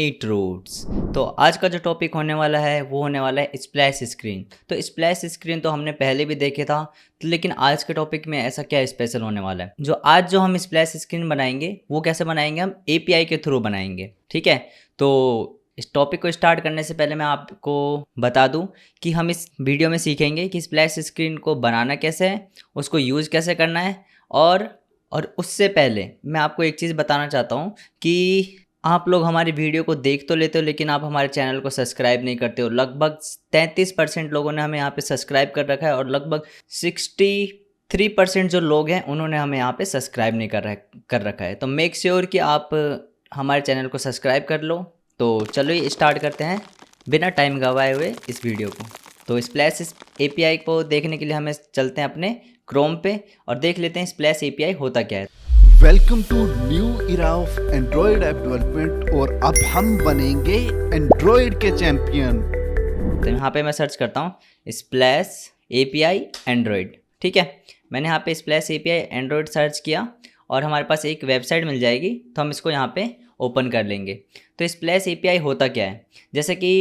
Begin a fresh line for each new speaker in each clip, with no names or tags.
Eight roots. तो आज का जो टॉपिक होने वाला है वो होने वाला है स्प्लैश स्क्रीन। तो स्प्लैश स्क्रीन तो हमने पहले भी देखे था, तो लेकिन आज के टॉपिक में ऐसा क्या स्पेशल होने वाला है। जो हम स्प्लैश स्क्रीन बनाएंगे वो कैसे बनाएंगे, हम एपीआई के थ्रू बनाएंगे। ठीक है, तो इस टॉपिक को स्टार्ट करने से पहले मैं आपको बता दूं कि हम इस वीडियो में सीखेंगे कि स्प्लैश स्क्रीन को बनाना कैसे है, उसको यूज़ कैसे करना है। और उससे पहले मैं आपको एक चीज़ बताना चाहता हूँ कि आप लोग हमारी वीडियो को देख तो लेते हो, लेकिन आप हमारे चैनल को सब्सक्राइब नहीं करते हो। लगभग 33% लोगों ने हमें यहाँ पे सब्सक्राइब कर रखा है और लगभग 63% जो लोग हैं उन्होंने हमें यहाँ पे सब्सक्राइब नहीं कर रखा है। तो मेक श्योर कि आप हमारे चैनल को सब्सक्राइब कर लो। तो चलो ये स्टार्ट करते हैं बिना टाइम गवाए हुए इस वीडियो को। तो स्प्लैश एपीआई को देखने के लिए हमें चलते हैं अपने क्रोम पे और देख लेते हैं स्प्लैश एपीआई होता क्या है।
Welcome to new era of Android app development और अब हम बनेंगे एंड्रॉयड के चैंपियन।
तो यहाँ पे मैं सर्च करता हूँ स्प्लैश एपीआई एंड्रॉयड। ठीक है, मैंने यहाँ पे स्प्लैश एपीआई एंड्रॉयड सर्च किया और हमारे पास एक वेबसाइट मिल जाएगी, तो हम इसको यहाँ पे ओपन कर लेंगे। तो स्प्लैश एपीआई होता क्या है, जैसे कि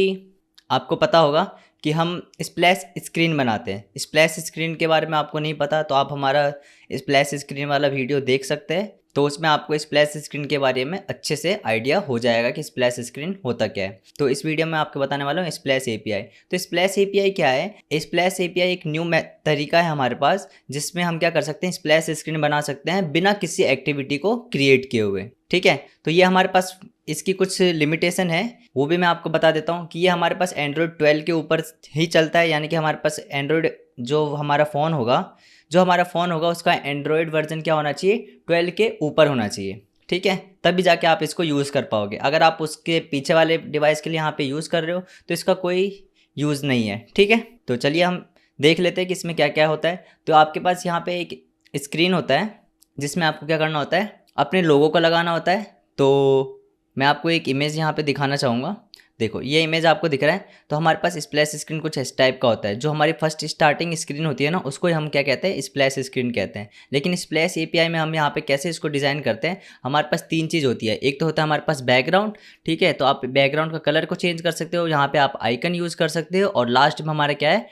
आपको पता होगा कि हम स्प्लैश स्क्रीन बनाते हैं। स्प्लैश स्क्रीन के बारे में आपको नहीं पता तो आप हमारा स्प्लैश स्क्रीन वाला वीडियो देख सकते हैं, तो उसमें आपको स्प्लैश स्क्रीन के बारे में अच्छे से आइडिया हो जाएगा कि स्प्लैश स्क्रीन होता क्या है। तो इस वीडियो में आपको बताने वाला हूँ स्प्लैश एपीआई। तो स्प्लैश एपीआई क्या है? स्प्लैश एपीआई एक न्यू तरीका है हमारे पास, जिसमें हम क्या कर सकते हैं, स्प्लैश स्क्रीन बना सकते हैं बिना किसी एक्टिविटी को क्रिएट किए हुए। ठीक है, तो ये हमारे पास इसकी कुछ लिमिटेशन है, वो भी मैं आपको बता देता हूँ कि ये हमारे पास एंड्रॉयड 12 के ऊपर ही चलता है। यानी कि हमारे पास एंड्रॉयड जो हमारा फ़ोन होगा उसका एंड्रॉयड वर्जन क्या होना चाहिए, 12 के ऊपर होना चाहिए। ठीक है, तभी जाके आप इसको यूज़ कर पाओगे। अगर आप उसके पीछे वाले डिवाइस के लिए यहाँ पे यूज़ कर रहे हो तो इसका कोई यूज़ नहीं है। ठीक है, तो चलिए हम देख लेते हैं कि इसमें क्या क्या होता है। तो आपके पास यहाँ पे एक स्क्रीन होता है जिसमें आपको क्या करना होता है, अपने लोगों को लगाना होता है। तो मैं आपको एक इमेज यहाँ पे दिखाना चाहूँगा। देखो ये इमेज आपको दिख रहा है। तो हमारे पास स्प्लैश स्क्रीन कुछ इस टाइप का होता है। जो हमारी फर्स्ट स्टार्टिंग स्क्रीन होती है ना, उसको हम क्या कहते हैं, स्प्लैश स्क्रीन कहते हैं। लेकिन स्प्लैश एपीआई में हम यहाँ पे कैसे इसको डिज़ाइन करते हैं, हमारे पास 3 चीज़ होती है। एक तो होता है हमारे पास बैकग्राउंड। ठीक है, तो आप बैकग्राउंड का कलर को चेंज कर सकते हो, यहाँ पे आप आइकन यूज़ कर सकते हो। और लास्ट में हमारा क्या है,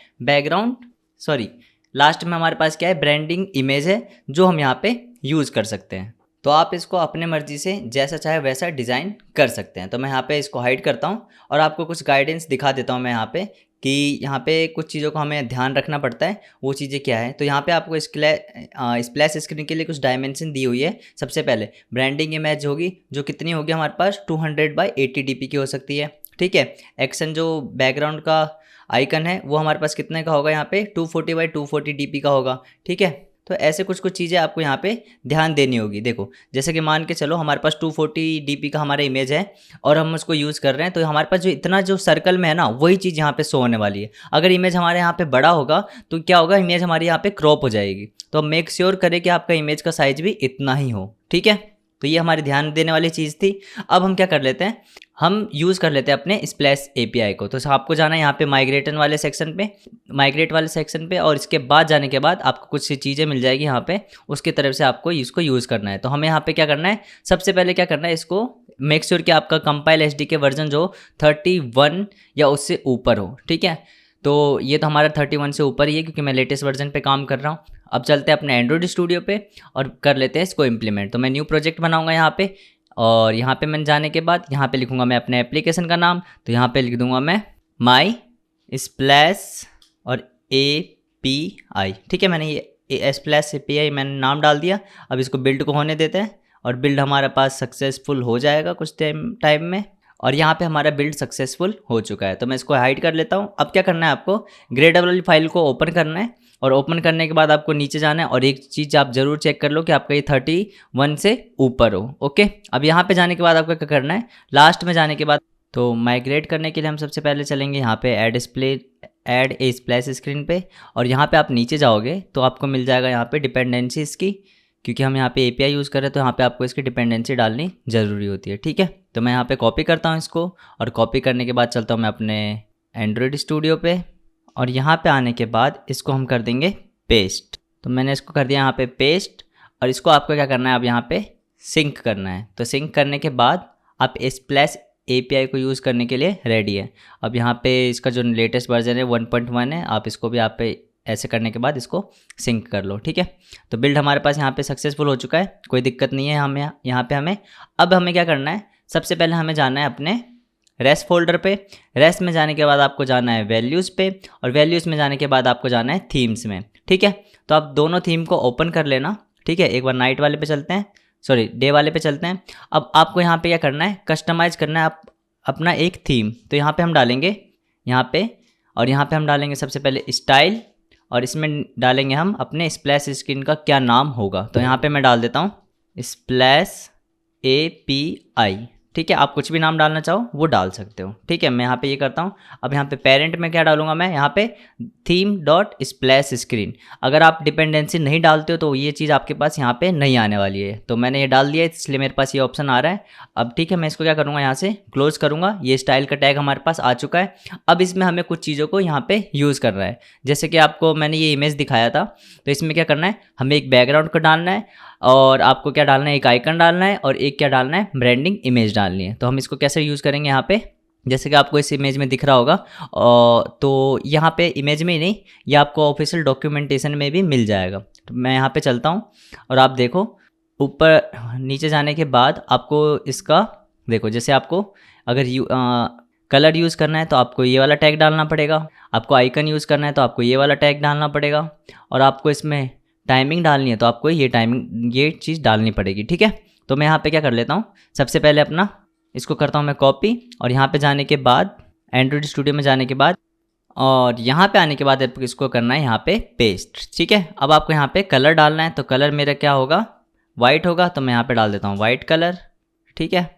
लास्ट में हमारे पास क्या है, ब्रांडिंग इमेज है जो हम यहाँ पे यूज़ कर सकते हैं। तो आप इसको अपने मर्ज़ी से जैसा चाहे वैसा डिज़ाइन कर सकते हैं। तो मैं यहाँ पे इसको हाइड करता हूँ और आपको कुछ गाइडेंस दिखा देता हूँ मैं यहाँ पे कि यहाँ पे कुछ चीज़ों को हमें ध्यान रखना पड़ता है। वो चीज़ें क्या है, तो यहाँ पे आपको स्प्लैश स्क्रीन के लिए कुछ डायमेंशन दी हुई है। सबसे पहले ब्रांडिंग इमेज होगी, जो कितनी होगी हमारे पास 200x80 dp की हो सकती है। ठीक है, एक्शन जो बैकग्राउंड का आइकन है वो हमारे पास कितने का होगा, यहाँ पे 240x240 dp का होगा। ठीक है, तो ऐसे कुछ चीज़ें आपको यहाँ पे ध्यान देनी होगी। देखो जैसे कि मान के चलो हमारे पास 240 dp का हमारा इमेज है और हम उसको यूज़ कर रहे हैं, तो हमारे पास जो इतना जो सर्कल में है ना, वही चीज़ यहाँ पे शो होने वाली है। अगर इमेज हमारे यहाँ पे बड़ा होगा तो क्या होगा, इमेज हमारी यहाँ पे क्रॉप हो जाएगी। तो मेक श्योर करें कि आपका इमेज का साइज भी इतना ही हो। ठीक है, तो ये हमारी ध्यान देने वाली चीज़ थी। अब हम क्या कर लेते हैं, हम यूज़ कर लेते हैं अपने स्प्लैश एपीआई को। तो आपको जाना है यहाँ पे माइग्रेट वाले सेक्शन पे और इसके बाद जाने के बाद आपको कुछ चीज़ें मिल जाएगी यहाँ पे, उसकी तरफ से आपको इसको यूज़ करना है। तो हमें यहाँ पे क्या करना है, सबसे पहले क्या करना है, इसको मेक श्योर कि आपका कंपाइल एसडीके वर्जन जो 31 या उससे ऊपर हो। ठीक है, तो ये तो हमारा 31 से ऊपर ही है क्योंकि मैं लेटेस्ट वर्जन पे काम कर रहा हूँ। अब चलते हैं अपने एंड्रॉयड स्टूडियो पे और कर लेते हैं इसको इम्प्लीमेंट। तो मैं न्यू प्रोजेक्ट बनाऊँगा यहाँ पे, और यहाँ पे मैं जाने के बाद यहाँ पे लिखूँगा मैं अपने एप्लीकेशन का नाम। तो यहाँ पे लिख दूँगा मैं माई स्प्लैश और एपीआई। ठीक है, मैंने ये स्प्लैश एपीआई मैंने नाम डाल दिया। अब इसको बिल्ड को होने देते हैं और बिल्ड हमारे पास सक्सेसफुल हो जाएगा कुछ टाइम में। और यहाँ पे हमारा बिल्ड सक्सेसफुल हो चुका है। तो मैं इसको हाइड कर लेता हूँ। अब क्या करना है, आपको ग्रेडल वाली फाइल को ओपन करना है और ओपन करने के बाद आपको नीचे जाना है और एक चीज़ आप ज़रूर चेक कर लो कि आपका ये 31 से ऊपर हो। ओके, अब यहाँ पे जाने के बाद आपको क्या करना है, लास्ट में जाने के बाद तो माइग्रेट करने के लिए हम सबसे पहले चलेंगे यहाँ पे ऐड ए स्प्लैश स्क्रीन पे, और यहाँ पे आप नीचे जाओगे तो आपको मिल जाएगा यहाँ पे डिपेंडेंसीज़ की, क्योंकि हम यहाँ पे एपीआई यूज़ कर रहे हैं तो यहाँ पे आपको इसकी डिपेंडेंसी डालनी ज़रूरी होती है। ठीक है, तो मैं यहाँ पे कॉपी करता हूँ इसको, और कॉपी करने के बाद चलता हूँ मैं अपने एंड्रॉयड स्टूडियो पे, और यहाँ पे आने के बाद इसको हम कर देंगे पेस्ट। तो मैंने इसको कर दिया यहाँ पे पेस्ट, और इसको आपको क्या करना है, अब यहाँ पे सिंक करना है। तो सिंक करने के बाद आप स्प्लैश API को यूज़ करने के लिए रेडी है। अब यहाँ पे इसका जो लेटेस्ट वर्जन है 1.1 है, आप इसको भी आप पे ऐसे करने के बाद इसको सिंक कर लो, ठीक है। तो बिल्ड हमारे पास यहाँ पे सक्सेसफुल हो चुका है, कोई दिक्कत नहीं है हमें यहाँ पे। अब हमें क्या करना है, सबसे पहले हमें जाना है अपने रेस्ट फोल्डर पे। रेस्ट में जाने के बाद आपको जाना है वैल्यूज़ पे, और वैल्यूज़ में जाने के बाद आपको जाना है थीम्स में, ठीक है। तो आप दोनों थीम को ओपन कर लेना, ठीक है। एक बार नाइट वाले पे चलते हैं, सॉरी डे वाले पे चलते हैं। अब आपको यहाँ पे क्या करना है, कस्टमाइज़ करना है आप अपना एक थीम। तो यहाँ पे हम डालेंगे यहाँ पे, और यहाँ पे हम डालेंगे सबसे पहले स्टाइल, और इसमें डालेंगे हम अपने स्प्लैश स्क्रीन का क्या नाम होगा। तो यहाँ पे मैं डाल देता हूँ स्प्लैश API, ठीक है। आप कुछ भी नाम डालना चाहो वो डाल सकते हो, ठीक है। मैं यहाँ पे ये करता हूँ। अब यहाँ पे पेरेंट में क्या डालूंगा मैं, यहाँ पे थीम डॉट स्प्लैश स्क्रीन। अगर आप डिपेंडेंसी नहीं डालते हो तो ये चीज़ आपके पास यहाँ पे नहीं आने वाली है। तो मैंने ये डाल दिया है, इसलिए मेरे पास ये ऑप्शन आ रहा है। अब ठीक है, मैं इसको क्या करूँगा, यहाँ से क्लोज करूँगा। ये स्टाइल का टैग हमारे पास आ चुका है। अब इसमें हमें कुछ चीज़ों को यहाँ पे यूज़ करना है। जैसे कि आपको मैंने ये इमेज दिखाया था, तो इसमें क्या करना है, हमें एक बैकग्राउंड को डालना है, और आपको क्या डालना है, एक आइकन डालना है, और एक क्या डालना है, ब्रांडिंग इमेज डालनी है। तो हम इसको कैसे यूज़ करेंगे यहाँ पे, जैसे कि आपको इस इमेज में दिख रहा होगा, तो यहाँ पे इमेज में ही नहीं, ये आपको ऑफिशियल डॉक्यूमेंटेशन में भी मिल जाएगा। तो मैं यहाँ पे चलता हूँ, और आप देखो ऊपर नीचे जाने के बाद आपको इसका देखो, जैसे आपको अगर कलर यूज़ करना है तो आपको ये वाला टैग डालना पड़ेगा, आपको आइकन यूज़ करना है तो आपको ये वाला टैग डालना पड़ेगा, और आपको इसमें टाइमिंग डालनी है तो आपको ये चीज़ डालनी पड़ेगी, ठीक है। तो मैं यहाँ पे क्या कर लेता हूँ, सबसे पहले अपना इसको करता हूँ मैं कॉपी, और यहाँ पे जाने के बाद एंड्रॉइड स्टूडियो में जाने के बाद, और यहाँ पे आने के बाद आपको इसको करना है यहाँ पे पेस्ट, ठीक है। अब आपको यहाँ पे कलर डालना है, तो कलर मेरा क्या होगा, वाइट होगा। तो मैं यहाँ पे डाल देता हूँ वाइट कलर, ठीक है।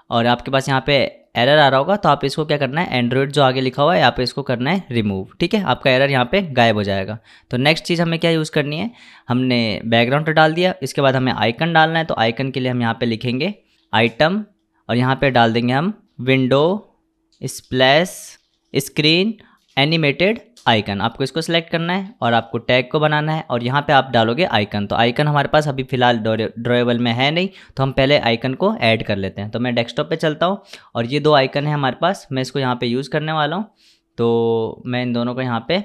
और आपके पास यहाँ पे एरर आ रहा होगा, तो आप इसको क्या करना है, एंड्रॉइड जो आगे लिखा हुआ है यहाँ पे इसको करना है रिमूव, ठीक है। आपका एरर यहाँ पे गायब हो जाएगा। तो नेक्स्ट चीज़ हमें क्या यूज़ करनी है, हमने बैकग्राउंड डाल दिया, इसके बाद हमें आइकन डालना है। तो आइकन के लिए हम यहाँ पे लिखेंगे आइटम, और यहाँ पे डाल देंगे हम window splash screen animated icon. आपको इसको सिलेक्ट करना है, और आपको टैग को बनाना है, और यहाँ पे आप डालोगे आइकन। तो आइकन हमारे पास अभी फ़िलहाल ड्रॉएबल में है नहीं, तो हम पहले आइकन को ऐड कर लेते हैं। तो मैं डेस्कटॉप पे चलता हूँ, और ये दो आइकन है हमारे पास, मैं इसको यहाँ पे यूज़ करने वाला हूँ। तो मैं इन दोनों को यहाँ पे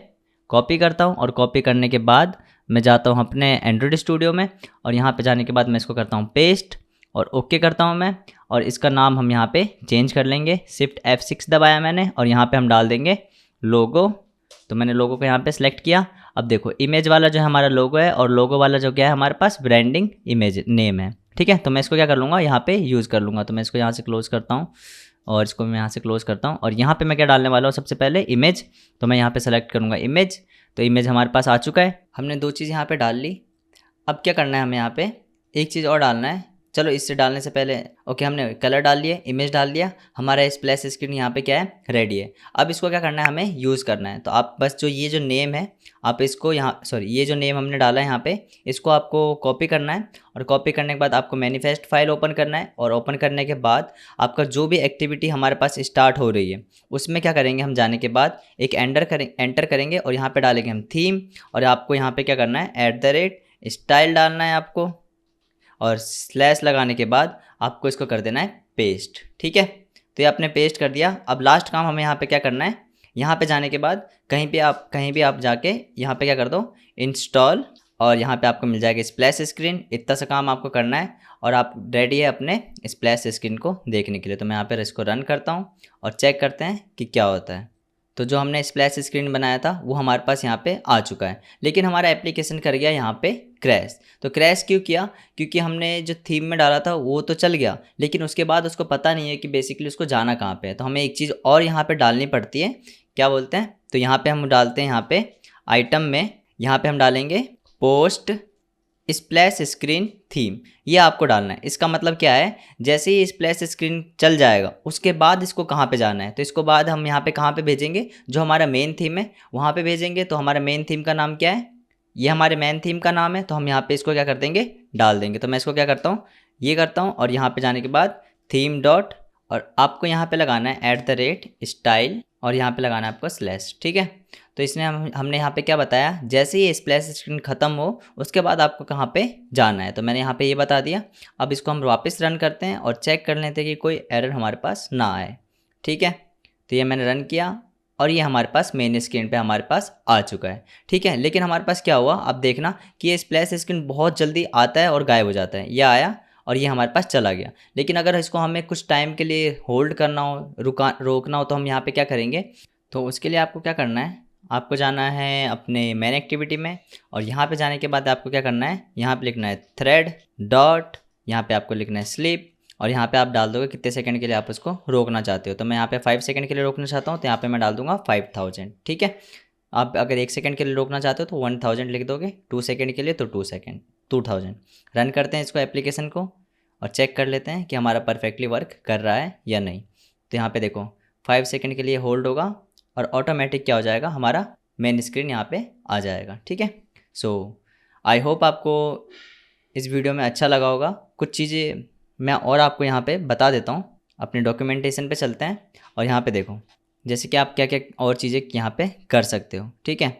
कॉपी करता हूँ, और कॉपी करने के बाद मैं जाता हूँ अपने एंड्रॉइड स्टूडियो में, और यहाँ पर जाने के बाद मैं इसको करता हूँ पेस्ट, और ओके करता हूँ मैं। और इसका नाम हम यहाँ पे चेंज कर लेंगे, शिफ्ट F6 दबाया मैंने, और यहाँ पे हम डाल देंगे लोगो। तो मैंने लोगो को यहाँ पे सेलेक्ट किया। अब देखो इमेज वाला जो है हमारा लोगो है, और लोगो वाला जो क्या है हमारे पास ब्रांडिंग इमेज नेम है, ठीक है। तो मैं इसको क्या कर लूँगा, यहाँ पे यूज़ कर लूँगा। तो मैं इसको यहाँ से क्लोज़ करता हूँ, और इसको मैं यहाँ से क्लोज़ करता हूँ, और यहाँ पे मैं क्या डालने वाला हूँ, सबसे पहले इमेज। तो मैं यहाँ पे सेलेक्ट करूँगा इमेज। तो इमेज हमारे पास आ चुका है, हमने दो चीज़ यहाँ पे डाल ली। अब क्या करना है, हमें यहाँ पे एक चीज़ और डालना है। चलो इससे डालने से पहले, ओके, हमने कलर डाल लिए, इमेज डाल दिया, हमारा स्प्लैश स्क्रीन यहाँ पे क्या है, रेडी है। अब इसको क्या करना है, हमें यूज़ करना है। तो आप बस जो ये जो नेम है, आप इसको यहाँ ये जो नेम हमने डाला है यहाँ पे, इसको आपको कॉपी करना है, और कॉपी करने के बाद आपको मैनिफेस्ट फाइल ओपन करना है, और ओपन करने के बाद आपका जो भी एक्टिविटी हमारे पास स्टार्ट हो रही है उसमें क्या करेंगे, हम जाने के बाद एक एंटर करेंगे, और यहाँ पर डालेंगे हम थीम, और आपको यहाँ पर क्या करना है, @स्टाइल डालना है आपको, और स्लैश लगाने के बाद आपको इसको कर देना है पेस्ट, ठीक है। तो ये आपने पेस्ट कर दिया। अब लास्ट काम हमें यहाँ पे क्या करना है, यहाँ पे जाने के बाद कहीं भी आप जाके यहाँ पे क्या कर दो, इंस्टॉल, और यहाँ पे आपको मिल जाएगा स्प्लैश स्क्रीन। इतना सा काम आपको करना है, और आप रेडी है अपने स्प्लैश स्क्रीन को देखने के लिए। तो मैं यहाँ पर इसको रन करता हूँ, और चेक करते हैं कि क्या होता है। तो जो हमने स्प्लैश स्क्रीन बनाया था वो हमारे पास यहाँ पे आ चुका है, लेकिन हमारा एप्लीकेशन कर गया यहाँ पे क्रैश। तो क्रैश क्यों किया, क्योंकि हमने जो थीम में डाला था वो तो चल गया, लेकिन उसके बाद उसको पता नहीं है कि बेसिकली उसको जाना कहाँ पे है। तो हमें एक चीज़ और यहाँ पे डालनी पड़ती है, क्या बोलते हैं, तो यहाँ पे हम डालते हैं, यहाँ पे आइटम में यहाँ पे हम डालेंगे पोस्ट स्प्लैश स्क्रीन थीम। ये आपको डालना है। इसका मतलब क्या है, जैसे ही स्प्लैश स्क्रीन चल जाएगा उसके बाद इसको कहाँ पे जाना है, तो इसको बाद हम यहाँ पे कहाँ पे भेजेंगे, जो हमारा मेन थीम है वहाँ पे भेजेंगे। तो हमारा मेन थीम का नाम क्या है, ये हमारे मेन थीम का नाम है। तो हम यहाँ पे इसको क्या कर देंगे, डाल देंगे। तो मैं इसको क्या करता हूँ, ये करता हूँ, और यहाँ पे जाने के बाद थीम डॉट, और आपको यहाँ पे लगाना है @स्टाइल और यहाँ पे लगाना है आपको स्लैश, ठीक है। तो इसने हमने यहाँ पे क्या बताया, जैसे ही स्प्लैश स्क्रीन ख़त्म हो उसके बाद आपको कहाँ पे जाना है, तो मैंने यहाँ पे ये बता दिया। अब इसको हम वापस रन करते हैं और चेक कर लेते हैं कि कोई एरर हमारे पास ना आए, ठीक है। तो ये मैंने रन किया और ये हमारे पास मेन स्क्रीन पे हमारे पास आ चुका है, ठीक है। लेकिन हमारे पास क्या हुआ, अब देखना कि ये स्प्लैश स्क्रीन बहुत जल्दी आता है और गायब हो जाता है। ये आया और ये हमारे पास चला गया। लेकिन अगर इसको हमें कुछ टाइम के लिए होल्ड करना हो, रोकना हो, तो हम यहाँ पे क्या करेंगे, तो उसके लिए आपको क्या करना है, आपको जाना है अपने मेन एक्टिविटी में और यहाँ पे जाने के बाद आपको क्या करना है, यहाँ पे लिखना है थ्रेड डॉट, यहाँ पे आपको लिखना है स्लीप और यहाँ पे आप डाल दोगे कितने सेकंड के लिए आप उसको रोकना चाहते हो। तो मैं यहाँ पे 5 सेकंड के लिए रोकना चाहता हूँ, तो यहाँ पे मैं डाल दूंगा 5000, ठीक है। आप अगर 1 सेकंड के लिए रोकना चाहते हो तो 1000 लिख दोगे, 2 सेकंड के लिए तो 2000। रन करते हैं इसको एप्लीकेशन को और चेक कर लेते हैं कि हमारा परफेक्टली वर्क कर रहा है या नहीं। तो यहाँ पे देखो 5 सेकंड के लिए होल्ड होगा और ऑटोमेटिक क्या हो जाएगा, हमारा मेन स्क्रीन यहाँ पे आ जाएगा, ठीक है। सो आई होप आपको इस वीडियो में अच्छा लगा होगा। कुछ चीज़ें मैं और आपको यहाँ पे बता देता हूँ। अपने डॉक्यूमेंटेशन पे चलते हैं और यहाँ पे देखो जैसे कि आप क्या क्या और चीज़ें यहाँ पे कर सकते हो, ठीक है।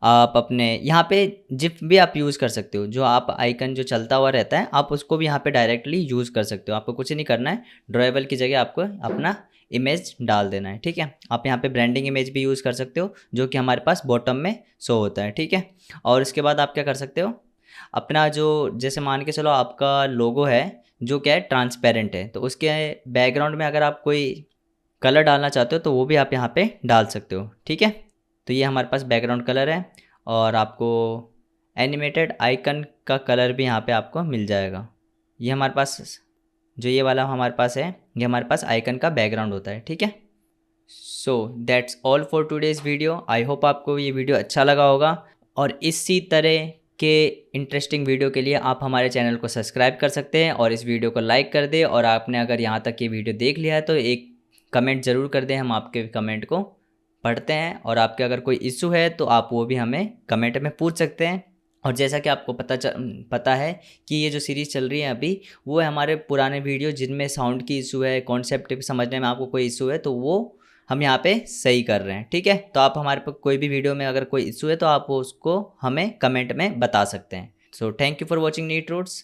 आप अपने यहाँ पे जिप भी आप यूज़ कर सकते हो, जो आप आइकन जो चलता हुआ रहता है आप उसको भी यहाँ पे डायरेक्टली यूज़ कर सकते हो। आपको कुछ नहीं करना है, ड्रॉएबल की जगह आपको अपना इमेज डाल देना है, ठीक है। आप यहाँ पे ब्रांडिंग इमेज भी यूज़ कर सकते हो जो कि हमारे पास बॉटम में शो होता है, ठीक है। और इसके बाद आप क्या कर सकते हो, अपना जो जैसे मान के चलो आपका लोगो है जो क्या है ट्रांसपेरेंट है, तो उसके बैकग्राउंड में अगर आप कोई कलर डालना चाहते हो तो वो भी आप यहाँ पे डाल सकते हो, ठीक है। तो ये हमारे पास बैकग्राउंड कलर है और आपको एनिमेटेड आइकन का कलर भी यहाँ पे आपको मिल जाएगा। ये हमारे पास जो ये वाला हमारे पास है ये हमारे पास आइकन का बैकग्राउंड होता है, ठीक है। So that's all for today's video. I hope आपको ये वीडियो अच्छा लगा होगा और इसी तरह के इंटरेस्टिंग वीडियो के लिए आप हमारे चैनल को सब्सक्राइब कर सकते हैं और इस वीडियो को लाइक कर दें। और आपने अगर यहाँ तक ये वीडियो देख लिया है तो एक कमेंट ज़रूर कर दें, हम आपके कमेंट को पढ़ते हैं। और आपके अगर कोई इशू है तो आप वो भी हमें कमेंट में पूछ सकते हैं। और जैसा कि आपको पता है कि ये जो सीरीज़ चल रही है अभी वो है हमारे पुराने वीडियो जिनमें साउंड की इशू है, कॉन्सेप्ट समझने में आपको कोई इशू है तो वो हम यहाँ पे सही कर रहे हैं, ठीक है। तो आप हमारे पर कोई भी वीडियो में अगर कोई इशू है तो आप उसको हमें कमेंट में बता सकते हैं। So thank you for watching neat roots.